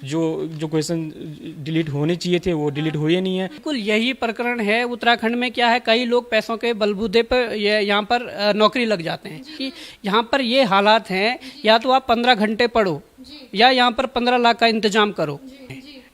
जो जो question delete होने चाहिए थे वो डिलीट हुए नहीं है। बिल्कुल यही प्रकरण है। उत्तराखंड में क्या है, कई लोग पैसों के बलबूते पर यहाँ पर नौकरी लग जाते हैं कि यहाँ पर ये हालात हैं, या तो आप 15 घंटे पढ़ो या यहाँ पर 15 लाख का इंतजाम करो।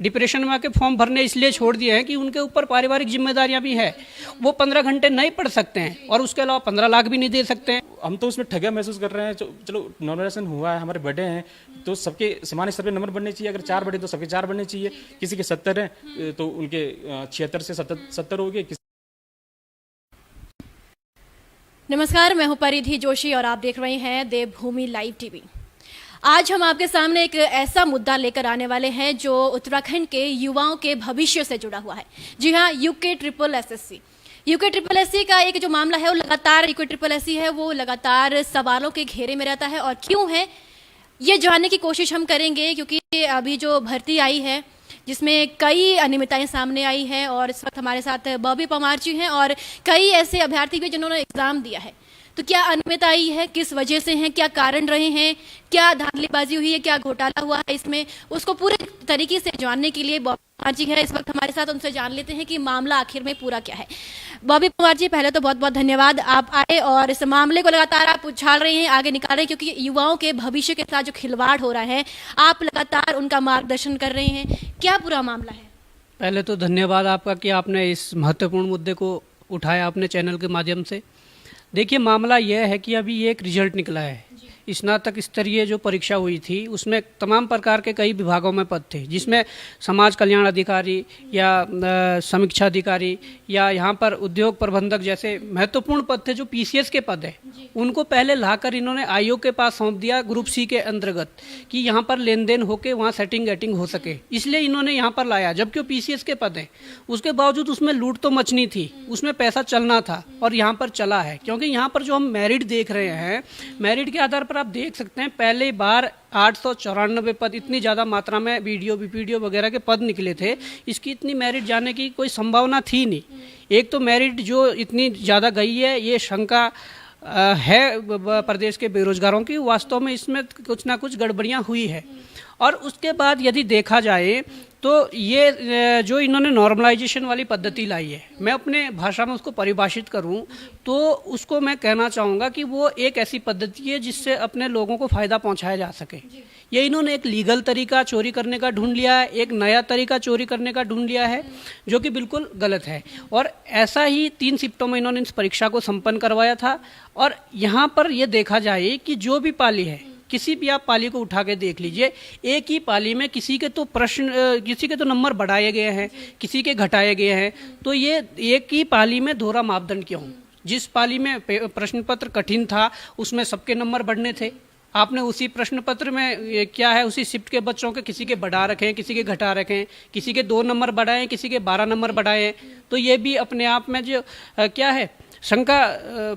डिप्रेशन में आके फॉर्म भरने इसलिए छोड़ दिए हैं कि उनके ऊपर पारिवारिक जिम्मेदारियां भी है, वो 15 घंटे नहीं पढ़ सकते हैं और उसके अलावा 15 लाख भी नहीं दे सकते हैं। हम तो उसमें ठगा महसूस कर रहे हैं। चलो नॉमिनेशन हुआ है, हमारे बड़े हैं तो सबके समान स्तर पे नंबर बढ़ने चाहिए। अगर 4 बड़े तो सबके 4 बढ़ने चाहिए। किसी के 70 हैं तो उनके 76 से 70 हो गए। नमस्कार, मैं हूं परिधि जोशी और आप देख रहे हैं देवभूमि लाइव टीवी। आज हम आपके सामने एक ऐसा मुद्दा लेकर आने वाले हैं जो उत्तराखंड के युवाओं के भविष्य से जुड़ा हुआ है। जी हाँ, यूके ट्रिपल एसएससी का एक जो मामला है वो लगातार यूके ट्रिपल एसएससी है वो लगातार सवालों के घेरे में रहता है। और क्यों है ये जानने की कोशिश हम करेंगे, क्योंकि अभी जो भर्ती आई है जिसमें कई अनियमितताएं सामने आई है और इस वक्त हमारे साथ बॉबी परमार जी हैं और कई ऐसे अभ्यर्थी भी जिन्होंने एग्जाम दिया है। तो क्या अनियमितता आई है, किस वजह से हैं, क्या कारण रहे हैं, क्या धांधलीबाजी हुई है, क्या घोटाला हुआ है इसमें, उसको पूरे तरीके से जानने के लिए बॉबी परमार जी है इस वक्त हमारे साथ। उनसे जान लेते हैं कि मामला आखिर में पूरा क्या है। बॉबी परमार जी, पहले तो बहुत बहुत धन्यवाद, आप आए और इस मामले को लगातार आप उछाल रहे हैं, आगे निकाल रहे हैं, क्योंकि युवाओं के भविष्य के साथ जो खिलवाड़ हो रहा है आप लगातार उनका मार्गदर्शन कर रहे हैं। क्या पूरा मामला है? पहले तो धन्यवाद आपका कि आपने इस महत्वपूर्ण मुद्दे को उठाया अपने चैनल के माध्यम से। देखिए, मामला यह है कि अभी एक रिजल्ट निकला है। स्नातक स्तरीय जो परीक्षा हुई थी उसमें तमाम प्रकार के कई विभागों में पद थे, जिसमें समाज कल्याण अधिकारी या समीक्षा अधिकारी या यहाँ पर उद्योग प्रबंधक जैसे महत्वपूर्ण पद थे, जो पीसीएस के पद है, उनको पहले लाकर इन्होंने आयोग के पास सौंप दिया ग्रुप सी के अंतर्गत कि यहाँ पर लेन देन होके वहाँ सेटिंग गेटिंग हो सके, इसलिए इन्होंने यहाँ पर लाया। जबकि वो पीसीएस के पद है, उसके बावजूद उसमें लूट तो मचनी थी, उसमें पैसा चलना था और यहाँ पर चला है। क्योंकि यहाँ पर जो हम मेरिट देख रहे हैं, मेरिट के आधार पर आप देख सकते हैं पहले बार 894 पद, इतनी ज़्यादा मात्रा में बीडीओ बीपीडीओ वगैरह के पद निकले थे। इसकी इतनी मेरिट जाने की कोई संभावना थी नहीं। एक तो मेरिट जो इतनी ज़्यादा गई है, ये शंका है प्रदेश के बेरोजगारों की। वास्तव में इसमें कुछ ना कुछ गड़बड़ियाँ हुई है। और उसके बाद यदि देखा जाए तो ये जो इन्होंने नॉर्मलाइजेशन वाली पद्धति लाई है, मैं अपने भाषा में उसको परिभाषित करूं तो उसको मैं कहना चाहूँगा कि वो एक ऐसी पद्धति है जिससे अपने लोगों को फ़ायदा पहुंचाया जा सके। ये इन्होंने एक लीगल तरीका चोरी करने का ढूंढ लिया है, एक नया तरीका चोरी करने का ढूंढ लिया है, जो कि बिल्कुल गलत है। और ऐसा ही 3 शिफ्टों में इन्होंने इस परीक्षा को संपन्न करवाया था। और यहाँ पर यह देखा जाए कि जो भी पाली है, किसी भी आप पाली को उठा के देख लीजिए, एक ही पाली में किसी के तो नंबर बढ़ाए गए हैं, किसी के घटाए गए हैं। तो ये एक ही पाली में दोहरा मापदंड क्यों? जिस पाली में प्रश्न पत्र कठिन था उसमें सबके नंबर बढ़ने थे, आपने उसी प्रश्न पत्र में क्या है, उसी शिफ्ट के बच्चों के किसी के बढ़ा रखे हैं, किसी के घटा रखे हैं, किसी के 2 नंबर बढ़ाए, किसी के 12 नंबर बढ़ाए हैं। तो ये भी अपने आप में जो क्या है, शंका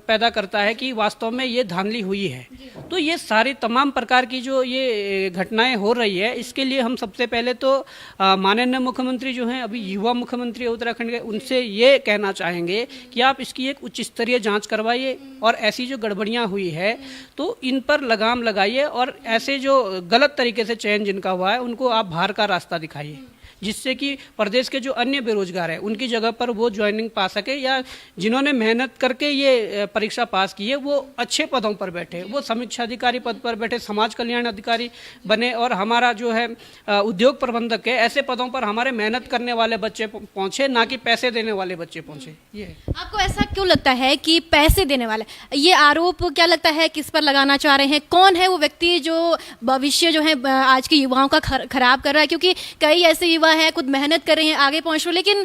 पैदा करता है कि वास्तव में ये धांधली हुई है। तो ये सारी तमाम प्रकार की जो ये घटनाएं हो रही है, इसके लिए हम सबसे पहले तो माननीय मुख्यमंत्री जो हैं, अभी युवा मुख्यमंत्री उत्तराखंड के, उनसे ये कहना चाहेंगे कि आप इसकी एक उच्च स्तरीय जांच करवाइए और ऐसी जो गड़बड़ियां हुई है तो इन पर लगाम लगाइए और ऐसे जो गलत तरीके से चयन जिनका हुआ है उनको आप बाहर का रास्ता दिखाइए, जिससे कि प्रदेश के जो अन्य बेरोजगार हैं उनकी जगह पर वो ज्वाइनिंग पा सके, या जिन्होंने मेहनत करके ये परीक्षा पास की है वो अच्छे पदों पर बैठे, वो समीक्षा अधिकारी पद पर बैठे, समाज कल्याण अधिकारी बने और हमारा जो है उद्योग प्रबंधक है, ऐसे पदों पर हमारे मेहनत करने वाले बच्चे पहुंचे, ना कि पैसे देने वाले बच्चे पहुंचे। ये आपको ऐसा क्यों लगता है कि पैसे देने वाले, ये आरोप क्या लगता है किस पर लगाना चाह रहे हैं? कौन है वो व्यक्ति जो भविष्य जो है आज के युवाओं का खराब कर रहा है? क्योंकि कई ऐसे युवा है खुद मेहनत कर रहे हैं, आगे पहुंच रहे, लेकिन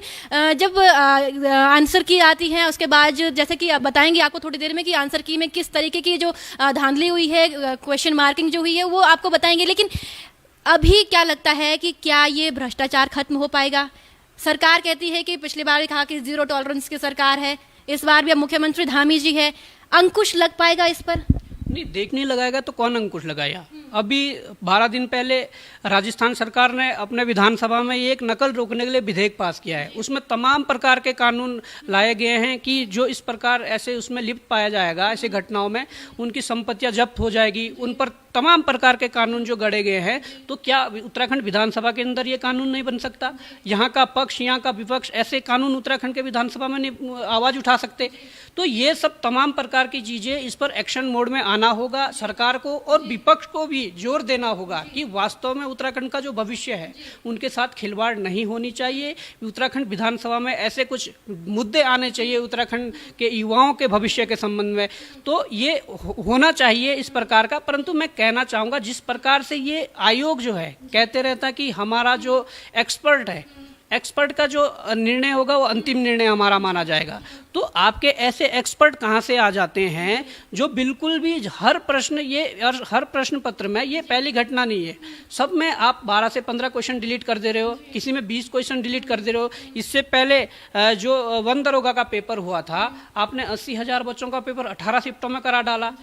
जब आंसर की आती है उसके बाद जैसे कि आप बताएंगे आपको थोड़ी देर में कि आंसर की में किस तरीके की जो धांधली हुई है, क्वेश्चन मार्किंग जो हुई है वो आपको बताएंगे। लेकिन अभी क्या लगता है कि क्या ये भ्रष्टाचार खत्म हो पाएगा? सरकार कहती है कि पिछली बार भी कहा कि 0 टॉलरेंस की सरकार है, इस बार भी अब मुख्यमंत्री धामी जी है, अंकुश लग पाएगा इस पर? नहीं, देख नहीं लगाएगा तो कौन अंकुश लगाएगा। अभी 12 दिन पहले राजस्थान सरकार ने अपने विधानसभा में एक नकल रोकने के लिए विधेयक पास किया है। उसमें तमाम प्रकार के कानून लाए गए हैं कि जो इस प्रकार ऐसे उसमें लिप्त पाया जाएगा, ऐसी घटनाओं में उनकी संपत्तियां जब्त हो जाएगी, उन पर तमाम प्रकार के कानून जो गढ़े गए हैं। तो क्या उत्तराखंड विधानसभा के अंदर ये कानून नहीं बन सकता? यहाँ का पक्ष, यहाँ का विपक्ष ऐसे कानून उत्तराखंड के विधानसभा में नहीं आवाज उठा सकते? तो ये सब तमाम प्रकार की चीजें, इस पर एक्शन मोड में आना होगा सरकार को, और विपक्ष को भी जोर देना होगा कि वास्तव में उत्तराखंड का जो भविष्य है उनके साथ खिलवाड़ नहीं होनी चाहिए। उत्तराखंड विधानसभा में ऐसे कुछ मुद्दे आने चाहिए उत्तराखंड के युवाओं के भविष्य के संबंध में, तो ये होना चाहिए इस प्रकार का। परंतु मैं कहना चाहूंगा, जिस प्रकार से ये आयोग जो है कहते रहता कि हमारा जो एक्सपर्ट का जो निर्णय होगा वो अंतिम निर्णय हमारा माना जाएगा, तो आपके ऐसे एक्सपर्ट कहाँ से आ जाते हैं जो बिल्कुल भी हर प्रश्न पत्र में, ये पहली घटना नहीं है, सब में आप 12 से 15 क्वेश्चन डिलीट कर दे रहे हो, किसी में 20 क्वेश्चन डिलीट कर दे रहे हो। इससे पहले जो वन दरोगा का पेपर हुआ था, आपने 80,000 बच्चों का पेपर 18 शिफ्टों में करा डाला।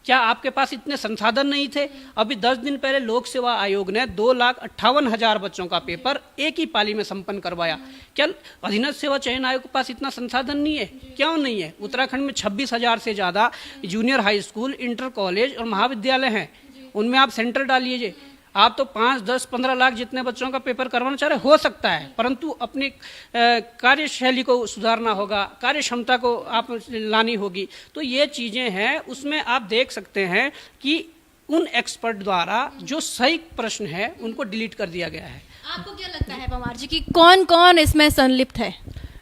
क्या आपके पास इतने संसाधन नहीं थे? अभी 10 दिन पहले लोक सेवा आयोग ने 2,58,000 बच्चों का पेपर एक ही पाली में संपन्न करवाया। क्या अधीनस्थ सेवा चयन आयोग के पास इतना संसाधन नहीं है? क्यों नहीं है? उत्तराखंड में 26,000 से ज्यादा junior high school, inter college और महाविद्यालय हैं, उनमें आप सेंटर डालिए। आप तो 5, 10, 15 लाख जितने बच्चों का पेपर करवाना चाह रहे, हो सकता है, परंतु अपनी कार्यशैली को सुधारना होगा, कार्य क्षमता को आप लानी होगी। तो ये चीजें हैं, उसमें आप देख सकते हैं कि उन एक्सपर्ट द्वारा जो सही प्रश्न है उनको डिलीट कर दिया गया है। आपको क्या लगता है पवार जी कि कौन कौन इसमें संलिप्त है?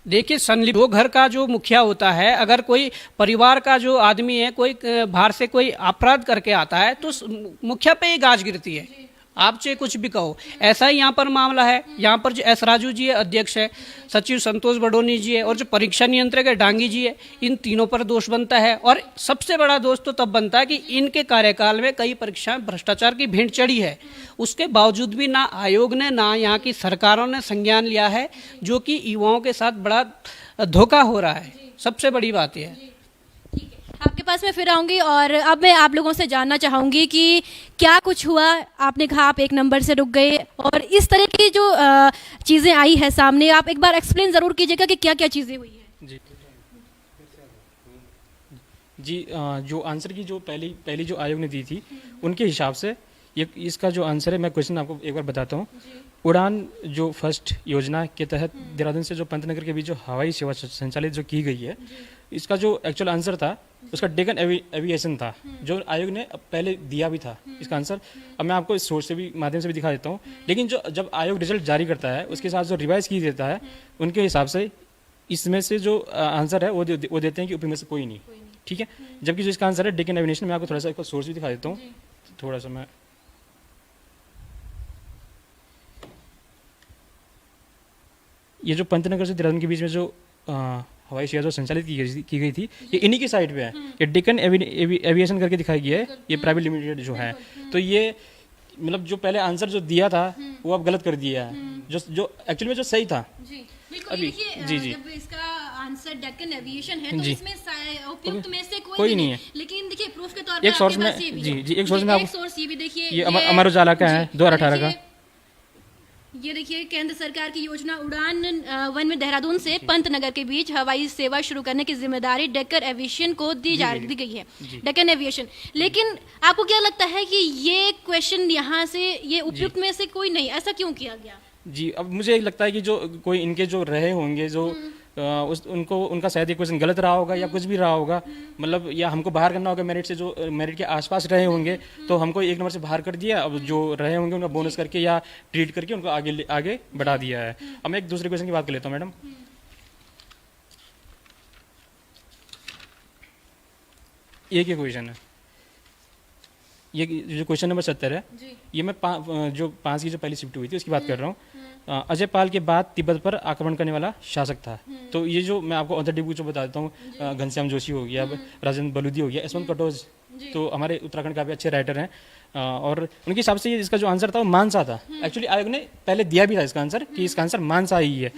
देखिए, संलिप्त वो घर का जो मुखिया होता है, अगर कोई परिवार का जो आदमी है, कोई बाहर से कोई अपराध करके आता है तो मुखिया पे ही गाज गिरती है, आप चाहे कुछ भी कहो। ऐसा ही यहाँ पर मामला है। यहाँ पर जो एस राजू जी है, अध्यक्ष है, सचिव संतोष बडोनी जी है, और जो परीक्षा नियंत्रक है डांगी जी है, इन तीनों पर दोष बनता है। और सबसे बड़ा दोष तो तब बनता है कि इनके कार्यकाल में कई परीक्षाएं भ्रष्टाचार की भेंट चढ़ी है, उसके बावजूद भी ना आयोग ने, ना यहाँ की सरकारों ने संज्ञान लिया है, जो कि युवाओं के साथ बड़ा धोखा हो रहा है। सबसे बड़ी बात यह है। आपके पास मैं फिर आऊंगी और अब मैं आप लोगों से जानना चाहूंगी कि क्या कुछ हुआ। आपने कहा आप एक नंबर से रुक गए, और इस तरह की जो चीजें आई है सामने, आप एक बार एक्सप्लेन जरूर कीजिएगा कि क्या क्या चीजें हुई है। जी जो आंसर की जो पहली जो आयोग ने दी थी, उनके हिसाब से ये इसका जो आंसर है, मैं क्वेश्चन आपको एक बार बताता हूँ। उड़ान जो फर्स्ट योजना के तहत देहरादून से जो पंतनगर के बीच जो हवाई सेवा संचालित जो की गई है, इसका जो एक्चुअल आंसर था उसका डेकन एविएशन था, जो आयोग ने पहले दिया भी था इसका आंसर। अब मैं आपको इस सोर्स से भी माध्यम से भी दिखा देता हूँ। लेकिन जो जब आयोग रिजल्ट जारी करता है उसके साथ जो रिवाइज की देता है, उनके हिसाब से इसमें से जो आंसर है वो देते हैं कि ऊपर में से कोई नहीं, ठीक है। जबकि जो इसका आंसर है डेकन एविएशन, मैं आपको थोड़ा सा एक सोर्स भी दिखा देता हूँ। थोड़ा सा मैं ये जो पंतनगर से देहरादून के बीच में जो हवाई सेवा जो संचालित की गई थी, ये इन्हीं की साइड पे है। ये डेक्कन एविएशन करके दिखाई गया है, ये प्राइवेट लिमिटेड जो है। तो ये मतलब जो पहले आंसर जो दिया था वो अब गलत कर दिया है, जो एक्चुअली में जो सही था। जी बिल्कुल। अभी जी जब इसका आंसर डेक्कन एविएशन है तो इसमें उपयुक्त में से कोई नहीं है। लेकिन देखिए प्रूफ के तौर पर एक सोर्स में एक सोर्स में ये भी देखिए, ये अमर उजाला का है 2018 का। ये देखिए, केंद्र सरकार की योजना उड़ान 1 में देहरादून से पंतनगर के बीच हवाई सेवा शुरू करने की जिम्मेदारी डेक्कन एविएशन को दी गई है, डेक्कन एविएशन। लेकिन आपको क्या लगता है कि ये क्वेश्चन यहाँ से, ये उपयुक्त में से कोई नहीं, ऐसा क्यों किया गया? जी, अब मुझे लगता है कि जो कोई इनके जो रहे होंगे, जो उनका शायद ये क्वेश्चन गलत रहा होगा या कुछ भी रहा होगा, मतलब या हमको बाहर करना होगा मेरिट से, जो मेरिट के आसपास रहे होंगे तो हमको एक नंबर से बाहर कर दिया। अब जो रहे होंगे उनका बोनस करके या ट्रीट करके उनको आगे बढ़ा दिया है। अब मैं एक दूसरे क्वेश्चन की बात कर लेता हूँ मैडम। एक ही क्वेश्चन है, ये जो क्वेश्चन नंबर 70 है, ये मैं जो 5 की जो पहली शिफ्ट हुई थी उसकी बात कर रहा हूँ। अजय पाल के बाद तिब्बत पर आक्रमण करने वाला शासक था। तो ये जो मैं आपको ऑथर डिब्यू जो बता देता हूँ, घनश्याम जोशी हो गया, राजेंद्र बलूदी हो गया, यशवंत कटोच, तो हमारे उत्तराखंड का भी अच्छे राइटर हैं, और उनके हिसाब से इसका जो आंसर था वो मानसा था। एक्चुअली आयोग ने पहले दिया भी था इसका आंसर कि इसका आंसर मानसा ही है।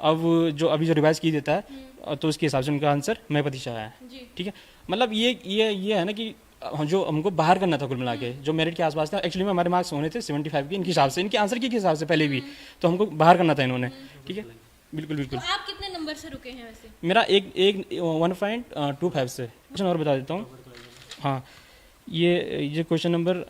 अब जो अभी जो रिवाइज की देता है तो उसके हिसाब से उनका आंसर मैपति शाह है, ठीक है। मतलब ये है ना कि जो हमको बाहर करना था कुल मिला के, जो मेरिट के आसपास था। एक्चुअली में हमारे मार्क्स होने थे 75 के इनके हिसाब से, इनके आंसर के हिसाब से पहले भी, तो हमको बाहर करना था इन्होंने। ठीक है, बिल्कुल बिल्कुल। तो आप कितने नंबर से रुके हैं वैसे? मेरा एक 1.25 से। क्वेश्चन और बता देता हूँ। हाँ, ये क्वेश्चन नंबर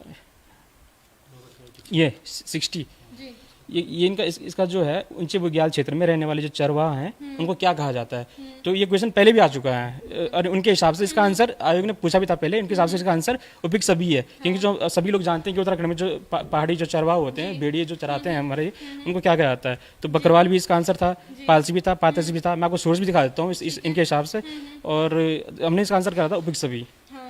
ये 60, जी ये इनका इसका जो है ऊंचे बुग्याल क्षेत्र में रहने वाले जो चरवाहा हैं उनको क्या कहा जाता है। तो ये क्वेश्चन पहले भी आ चुका है और उनके हिसाब से इसका आंसर आयोग ने पूछा भी था पहले। उनके हिसाब से इसका आंसर उपयुक्त सभी है, क्योंकि जो सभी लोग जानते हैं कि उत्तराखंड में जो पहाड़ी जो चरवाहा होते हैं, भेड़िए जो चराते हैं हमारे, उनको क्या कहा जाता है। तो बकरवाल भी इसका आंसर था, पालसी भी था, पातसी भी था। मैं आपको सोर्स भी दिखा देता हूँ इनके हिसाब से, और हमने इसका आंसर करा था उपयुक्त सभी,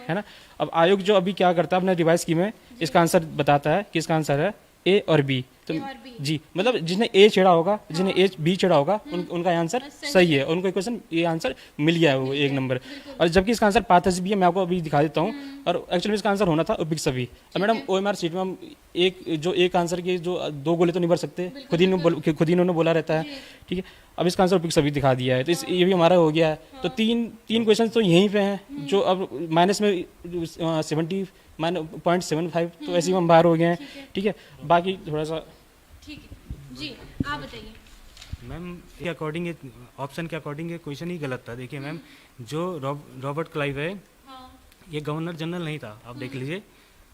है ना। अब आयोग जो अभी क्या करता है अपने रिवाइज स्कीम में इसका आंसर बताता है कि इसका आंसर है ए और बी। तो A और B। जी, मतलब जिसने ए छेड़ा होगा, जिसने ए बी छेड़ा होगा, उनका आंसर सही है, उनको क्वेश्चन ये आंसर मिल गया है वो एक नंबर। और जबकि इसका आंसर पाथस भी है, मैं आपको अभी दिखा देता हूँ। और एक्चुअली इसका आंसर होना था उपयुक्त सभी। अब मैडम OMR सीट में हम एक आंसर के जो 2 गोले तो नहीं भर सकते, खुद ही इन्होंने बोला रहता है। ठीक है, अब इसका आंसर उपयुक्त सभी दिखा दिया है, तो ये भी हमारा हो गया है। तो तीन क्वेश्चन तो यहीं पे हैं, जो अब माइनस में 0.75, तो ऐसे ही हम बाहर हो गए हैं। ठीक है, बाकी थोड़ा सा ठीक है जी, आप बताइए। मैम के अकॉर्डिंग ऑप्शन के अकॉर्डिंग ये क्वेश्चन ही गलत था। देखिए मैम, जो रॉबर्ट क्लाइव है ये गवर्नर जनरल नहीं था। आप देख लीजिए,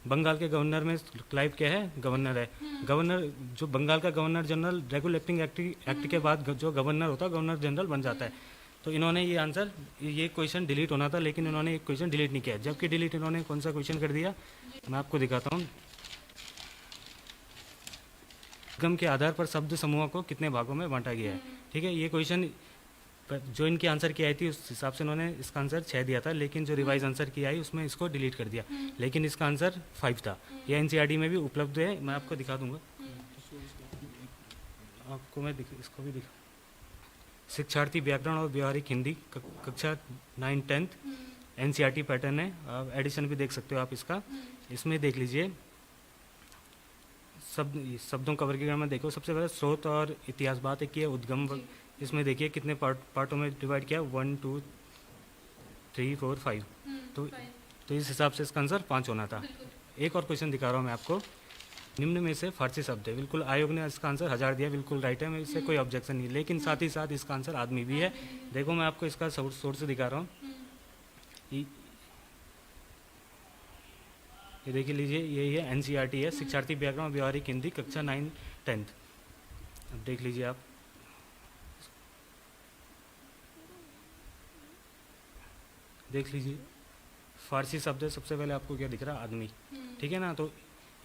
बंगाल के गवर्नर में क्लाइव क्या है, गवर्नर है। गवर्नर जो बंगाल का गवर्नर जनरल रेगुलेटिंग एक्ट के बाद जो गवर्नर होता है, गवर्नर जनरल बन जाता है। तो इन्होंने ये क्वेश्चन डिलीट होना था, लेकिन इन्होंने एक क्वेश्चन डिलीट नहीं किया। जबकि डिलीट इन्होंने कौन सा क्वेश्चन कर दिया, मैं आपको दिखाता हूँ। गम के आधार पर शब्द समूह को कितने भागों में बांटा गया है। ठीक है, ये क्वेश्चन जो इनके आंसर की आई थी उस हिसाब से इन्होंने इसका आंसर 6 दिया था, लेकिन जो रिवाइज आंसर की आई उसमें इसको डिलीट कर दिया, लेकिन इसका आंसर 5 था। यह NCERT में भी उपलब्ध है, मैं आपको दिखा दूंगा। आपको मैं इसको भी दिखा। शिक्षार्थी व्याकरण और व्यवहारिक हिंदी कक्षा 9-10 NCERT पैटर्न है। आप एडिशन भी देख सकते हो आप इसका। इसमें देख लीजिए शब्दों का वर्गीकरण में देखो। सबसे पहले स्रोत और इतिहास बात है कि उद्गम, इसमें देखिए कितने पार्टों में डिवाइड किया, 1 2 3 4 5। तो इस हिसाब से इसका आंसर 5 होना था। एक और क्वेश्चन दिखा रहा हूँ मैं आपको। निम्न में से फारसी शब्द है, बिल्कुल आयोग ने इसका आंसर 1000 दिया, बिल्कुल राइट है, मैं इससे कोई ऑब्जेक्शन नहीं। लेकिन साथ ही साथ इसका आंसर आदमी भी है। देखो मैं आपको इसका सोर्स दिखा रहा हूँ। ये देखिए लीजिए, यही है NCERT है, शिक्षार्थी व्याकरण और व्यवहारिक हिंदी कक्षा 9-10। अब देख लीजिए आप, देख लीजिए फारसी शब्द है। सबसे पहले आपको क्या दिख रहा है, आदमी। ठीक है ना, तो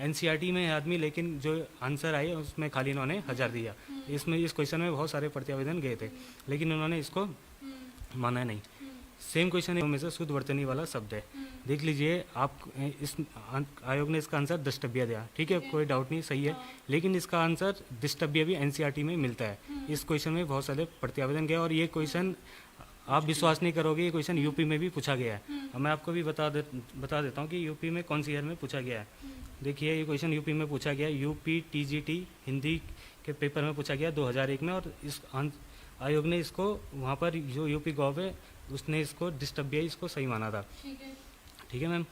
NCERT में है आदमी, लेकिन जो आंसर आए उसमें खाली इन्होंने 1000 दिया। इसमें इस क्वेश्चन में बहुत सारे प्रत्यावेदन गए थे, लेकिन उन्होंने इसको माना नहीं। सेम क्वेश्चन में से शुद्ध वर्तनी वाला शब्द है। देख लीजिए आप, इस आयोग ने इसका आंसर द्रष्टव्य दिया। ठीक है, कोई डाउट नहीं, सही है। लेकिन इसका आंसर द्रष्टव्य भी NCERT में मिलता है। इस क्वेश्चन में बहुत सारे प्रत्यावेदन गए, और ये क्वेश्चन आप विश्वास नहीं करोगे, ये क्वेश्चन यूपी में भी पूछा गया है। और मैं आपको भी बता देता हूँ कि यूपी में कौन सी ईयर में पूछा गया है। देखिए ये क्वेश्चन यूपी में पूछा गया, UP TGT हिंदी के पेपर में पूछा गया 2001 में। और इस आयोग ने इसको वहाँ पर जो यूपी गॉव है उसने इसको डिस्टर्बिया इसको सही माना था। ठीक है मैम,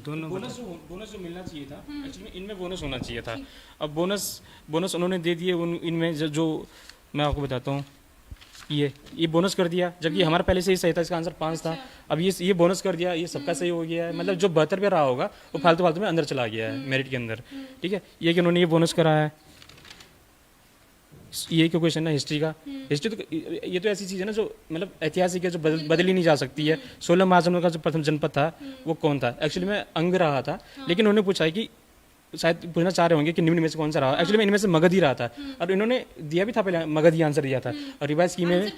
दोनों बोनस जो मिलना चाहिए था, एक्चुअली इनमें बोनस होना चाहिए था। अब बोनस उन्होंने दे दिए इनमें जो मैं आपको बताता हूँ, ये बोनस कर दिया, जबकि हमारा पहले से ही सही था, इसका आंसर 5 था। अब ये बोनस कर दिया, ये सबका सही हो गया है। मतलब जो 72 पे रहा होगा वो फालतू में अंदर चला गया है मेरिट के अंदर। ठीक है, ये कि उन्होंने ये बोनस कराया है। ये क्यों क्वेश्चन है हिस्ट्री का। हिस्ट्री तो ये तो ऐसी चीज़ है ना जो मतलब ऐतिहासिक है, जो बदली नहीं जा सकती है। 16 महाजनों का जो प्रथम जनपद था वो कौन था, एक्चुअली में अंग रहा था। लेकिन उन्होंने पूछा है कि शायद पूछना चाह रहे होंगे कि निम्न में से कौन सा रहा, एक्चुअली में इनमें से मगध ही रहा था। और इन्होंने दिया भी था, पहले मगध ही आंसर दिया था। और रिवाइज की में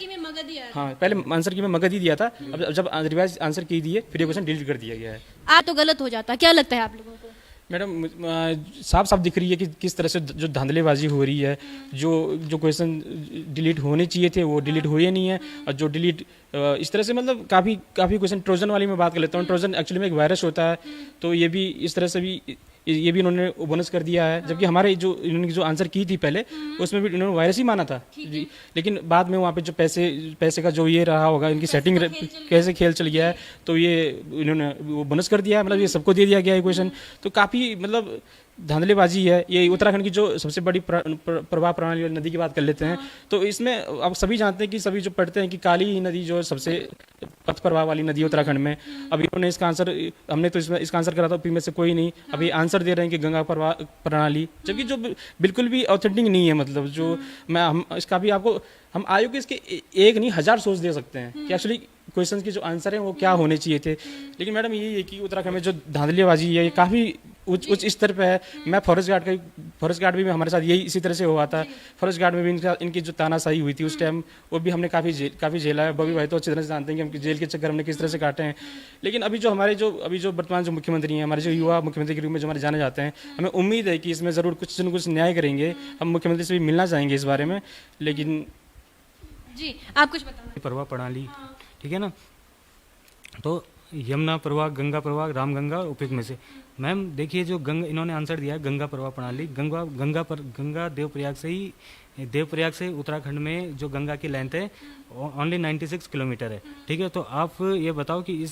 हाँ, पहले आंसर की में मगध ही दिया था। अब जब रिवाइज आंसर की दिए फिर ये क्वेश्चन डिलीट कर दिया गया है। आप तो गलत हो जाता, क्या लगता है आप लोगों को? मैडम साफ साफ दिख रही है कि किस तरह से जो धांधलेबाजी हो रही है। जो क्वेश्चन डिलीट होने चाहिए थे वो डिलीट हुए नहीं है, और जो डिलीट इस तरह से मतलब काफ़ी क्वेश्चन। ट्रोजन वाली मैं बात कर लेता हूँ। ट्रोजन एक्चुअली में एक वायरस होता है, तो ये भी इस तरह से भी ये भी इन्होंने बोनस कर दिया है, जबकि हमारे जो इन्होंने जो आंसर की थी पहले उसमें भी इन्होंने वायरस ही माना था जी। लेकिन बाद में वहाँ पे जो पैसे का जो ये रहा होगा, इनकी सेटिंग कैसे खेल चल गया है, तो ये इन्होंने वो बोनस कर दिया है, मतलब ये सबको दे दिया गया है क्वेश्चन। तो काफ़ी मतलब धांधलेबाजी है ये। उत्तराखंड की जो सबसे बड़ी प्रवाह प्रणाली वाली नदी की बात कर लेते हैं, तो इसमें अब सभी जानते हैं कि सभी जो पढ़ते हैं कि काली नदी जो सबसे पथ प्रवाह वाली नदी है उत्तराखंड में। अब इन्होंने इसका आंसर, हमने तो इसका आंसर करा था पी में से कोई नहीं, अभी आंसर दे रहे हैं कि गंगा प्रवाह प्रणाली, जबकि जो बिल्कुल भी ऑथेंटिक नहीं है। मतलब जो हम इसका भी आपको हम आयोग के इसके एक नहीं 1000 सोच दे सकते हैं कि एक्चुअली क्वेश्चन के जो आंसर हैं वो क्या होने चाहिए थे। लेकिन मैडम यही है कि उत्तराखंड में जो धांधलेबाजी है ये काफ़ी उच्च स्तर पे है। मैं फॉरेस्ट गार्ड भी हमारे साथ यही इसी तरह से हुआ था। फॉरेस्ट गार्ड में भी इनकी जो तानाशाही हुई थी उस टाइम, वो भी हमने काफ़ी झेला है। बॉबी भाई तो अच्छी तरह से जानते हैं कि हम जेल के चक्कर हमने किस तरह से काटे हैं। लेकिन अभी जो वर्तमान जो मुख्यमंत्री हैं, हमारे जो युवा मुख्यमंत्री के रूप में जो हमारे जाने जाते हैं, हमें उम्मीद है कि इसमें ज़रूर कुछ न कुछ न्याय करेंगे। हम मुख्यमंत्री से भी मिलना चाहेंगे इस बारे में। लेकिन जी आप कुछ बताना। प्रवाह प्रणाली, ठीक है ना, तो यमुना प्रवाह, गंगा प्रवाह, रामगंगा, उपयुक्त में से मैम देखिए जो इन्होंने आंसर दिया है गंगा प्रवाह प्रणाली। गंगा देवप्रयाग से उत्तराखंड में जो गंगा की लेंथ है ओनली 96 किलोमीटर है, ठीक है। तो आप ये बताओ कि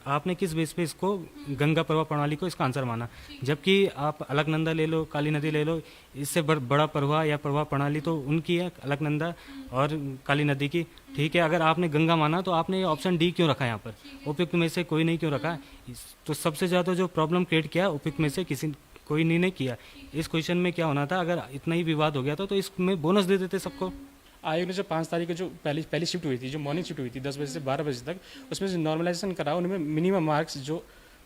आपने किस बेस पे इसको गंगा प्रवाह प्रणाली को इसका आंसर माना, जबकि आप अलकनंदा ले लो, काली नदी ले लो, इससे बड़ा प्रवाह या प्रवाह प्रणाली तो उनकी है, अलकनंदा और काली नदी की, ठीक है। अगर आपने गंगा माना तो आपने ऑप्शन डी क्यों रखा यहाँ पर, उपयुक्त में से कोई नहीं क्यों रखा? तो सबसे ज़्यादा जो प्रॉब्लम क्रिएट किया उपयुक्त में से कोई नहीं किया। इस क्वेश्चन में क्या होना था, अगर इतना ही विवाद हो गया तो इसमें बोनस दे देते सबको। आयोग ने जो 5 तारीख को जो पहली शिफ्ट हुई थी, जो मॉर्निंग शिफ्ट हुई थी 10 बजे से 12 बजे तक, उसमें जो नॉर्मलाइजेशन करा उनमें मिनिमम मार्क्स जो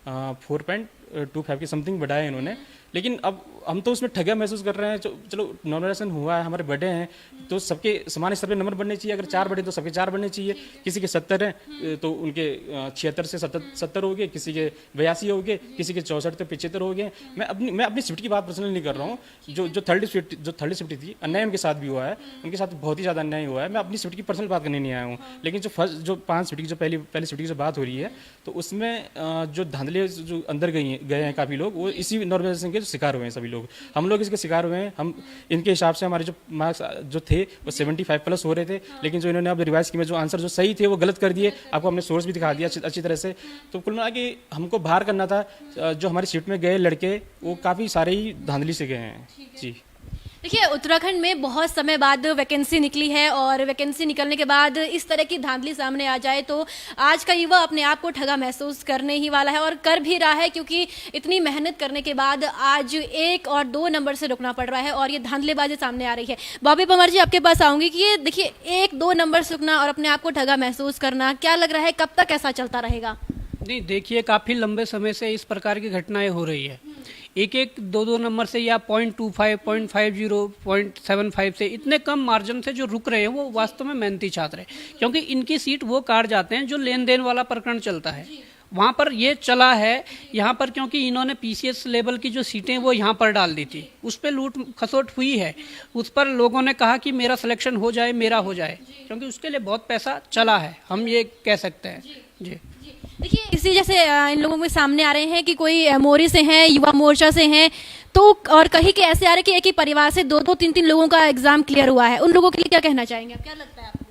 4.25 के समथिंग बढ़ाए इन्होंने। लेकिन अब हम तो उसमें ठगा महसूस कर रहे हैं। चलो नॉर्मलाइजेशन हुआ है, हमारे बढ़े हैं तो सबके समान स्तर पे नंबर बढ़ने चाहिए। अगर 4 बढ़े तो सबके 4 बढ़ने चाहिए। किसी के 70 हैं तो उनके 76 से 70 हो गए, किसी के 82 हो गए, किसी के 64 से 75 हो गए। मैं अपनी शिफ्ट की बात पर्सनली नहीं कर रहा हूँ। जो थर्ड शिफ्ट थी, अन्याय उनके साथ भी हुआ है, उनके साथ बहुत ही ज़्यादा अन्याय हुआ है। मैं अपनी शिफ्ट की पर्सनल बात करने नहीं आया हूँ। लेकिन जो 5 शिफ्ट की जो पहली शिफ्ट की जो बात हो रही है, तो उसमें जो धांधले जो अंदर गए हैं काफ़ी लोग, वो इसी नॉर्मलाइजेशन के शिकार हुए हैं। सभी लोग, हम लोग इसके शिकार हुए हैं। हम इनके हिसाब से हमारे जो मार्क्स जो थे वो 75 प्लस हो रहे थे, लेकिन जो इन्होंने अब रिवाइज किए जो आंसर जो सही थे वो गलत कर दिए। आपको हमने सोर्स भी दिखा दिया अच्छी तरह से। तो कुल मिला के हमको बाहर करना था। जो हमारी शिफ्ट में गए लड़के वो काफ़ी सारे ही धांधली से गए हैं जी। देखिए उत्तराखंड में बहुत समय बाद वैकेंसी निकली है और वैकेंसी निकलने के बाद इस तरह की धांधली सामने आ जाए तो आज का युवा अपने आप को ठगा महसूस करने ही वाला है और कर भी रहा है, क्योंकि इतनी मेहनत करने के बाद आज 1 और 2 नंबर से रुकना पड़ रहा है और ये धांधलेबाजी सामने आ रही है। बॉबी परमार जी आपके पास आऊंगी कि ये देखिए 1-2 नंबर से रुकना और अपने आप को ठगा महसूस करना, क्या लग रहा है कब तक ऐसा चलता रहेगा? नहीं देखिए, काफ़ी लंबे समय से इस प्रकार की घटनाएं हो रही है। 1-1, 2-2 नंबर से या 0.25, 0.50, 0.75 से इतने कम मार्जिन से जो रुक रहे हैं वो वास्तव में मेहनती छात्र हैं, क्योंकि इनकी सीट वो काट जाते हैं जो लेन देन वाला प्रकरण चलता है वहाँ पर ये चला है। यहाँ पर क्योंकि इन्होंने पीसीएस लेवल की जो सीटें वो यहाँ पर डाल दी थी, उस पर लूट खसोट हुई है। उस पर लोगों ने कहा कि मेरा सिलेक्शन हो जाए, मेरा हो जाए, क्योंकि उसके लिए बहुत पैसा चला है, हम ये कह सकते हैं जी। देखिए इसी जैसे इन लोगों के सामने आ रहे हैं कि कोई मोरी से हैं, युवा मोर्चा से हैं, तो और कहीं के ऐसे आ रहे हैं कि एक ही परिवार से 2-2, 3-3 लोगों का एग्जाम क्लियर हुआ है। उन लोगों के लिए क्या कहना चाहेंगे, क्या लगता है आपको?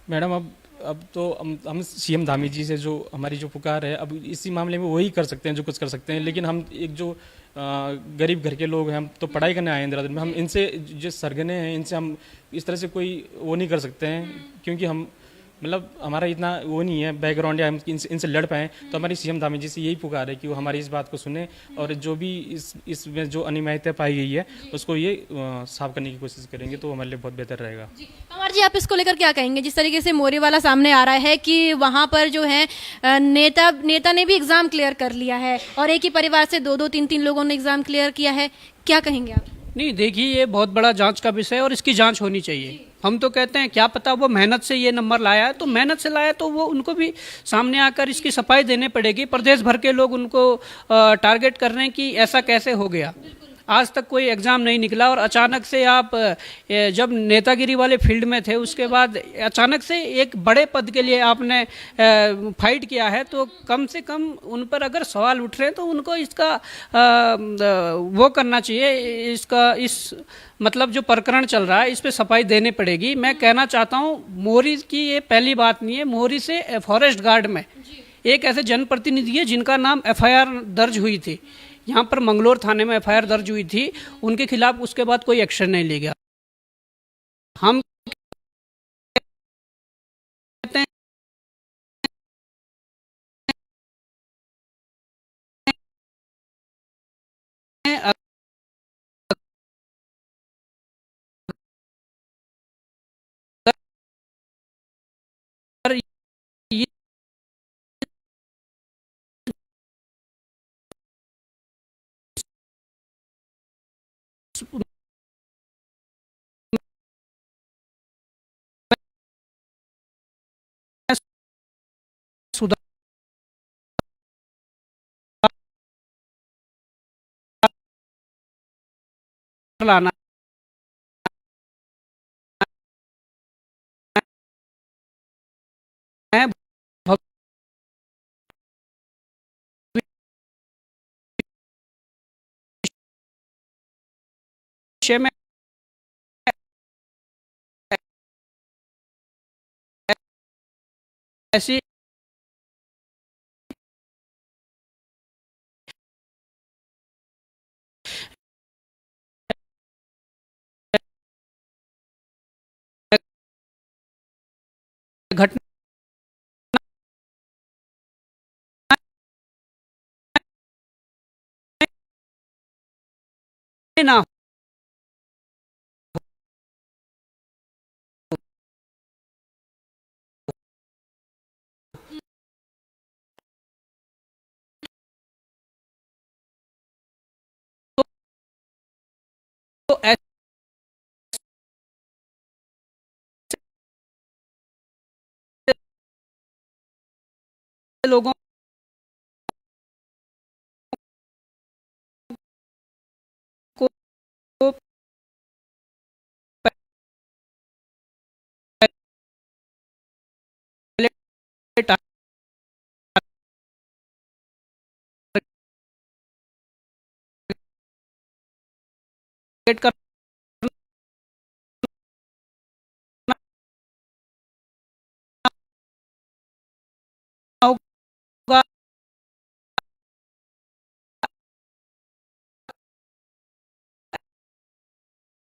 मैडम अब तो हम सीएम धामी जी से जो हमारी जो पुकार है, अब इसी मामले में वही कर सकते हैं जो कुछ कर सकते हैं। लेकिन हम एक जो गरीब घर के लोग हैं, हम तो पढ़ाई करने आए हैं देहरादून में, हम इनसे जो सरगने हैं इनसे हम इस तरह से कोई वो नहीं कर सकते हैं, क्योंकि हम मतलब हमारा इतना वो नहीं है बैकग्राउंड या हम इनसे लड़ पाएँ। तो हमारी सीएम धामी जी से यही पुकार है कि वो हमारी इस बात को सुने और जो भी इसमें जो अनियमितता पाई गई है उसको ये साफ करने की कोशिश करेंगे, तो हमारे लिए बहुत बेहतर रहेगा। पंवार जी आप इसको लेकर क्या कहेंगे? जिस तरीके से मोरी वाला सामने आ रहा है कि वहाँ पर जो है नेता ने भी एग्जाम क्लियर कर लिया है और एक ही परिवार से 2-2, 3-3 लोगों ने एग्जाम क्लियर किया है, क्या कहेंगे आप? नहीं देखिए, ये बहुत बड़ा जांच का विषय है और इसकी जांच होनी चाहिए। हम तो कहते हैं क्या पता वो मेहनत से ये नंबर लाया है, तो मेहनत से लाया तो वो उनको भी सामने आकर इसकी सफाई देने पड़ेगी। प्रदेश भर के लोग उनको टारगेट कर रहे हैं कि ऐसा कैसे हो गया। आज तक कोई एग्ज़ाम नहीं निकला, और अचानक से आप जब नेतागिरी वाले फील्ड में थे उसके बाद अचानक से एक बड़े पद के लिए आपने फाइट किया है, तो कम से कम उन पर अगर सवाल उठ रहे हैं तो उनको इसका वो करना चाहिए, इसका इस मतलब जो प्रकरण चल रहा है इस पे सफाई देनी पड़ेगी। मैं कहना चाहता हूँ मोहरी की ये पहली बात नहीं है, मोहरी से फॉरेस्ट गार्ड में एक ऐसे जनप्रतिनिधि है जिनका नाम एफआईआर दर्ज हुई थी, यहाँ पर मंगलोर थाने में एफआईआर दर्ज हुई थी, उनके खिलाफ उसके बाद कोई एक्शन नहीं लिया गया। हम कहते हैं अगर ये सुधार लाना है, भविष्य में ऐसी घटना ना हो, ऐसे लोगों को पहले टारगेट करना होगा,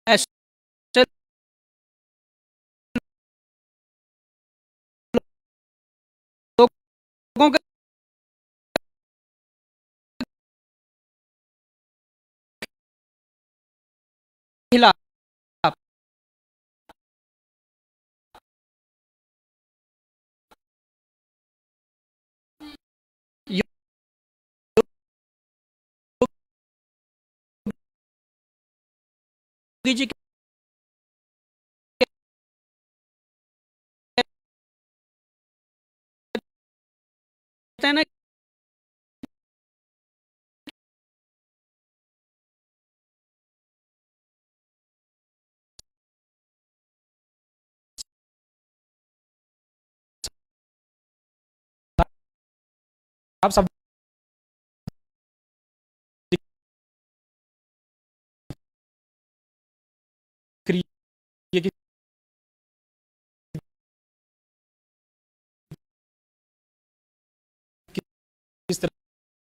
ऐसे लोगों के खिलाफ योगी जी कहते हैं ना, आप सब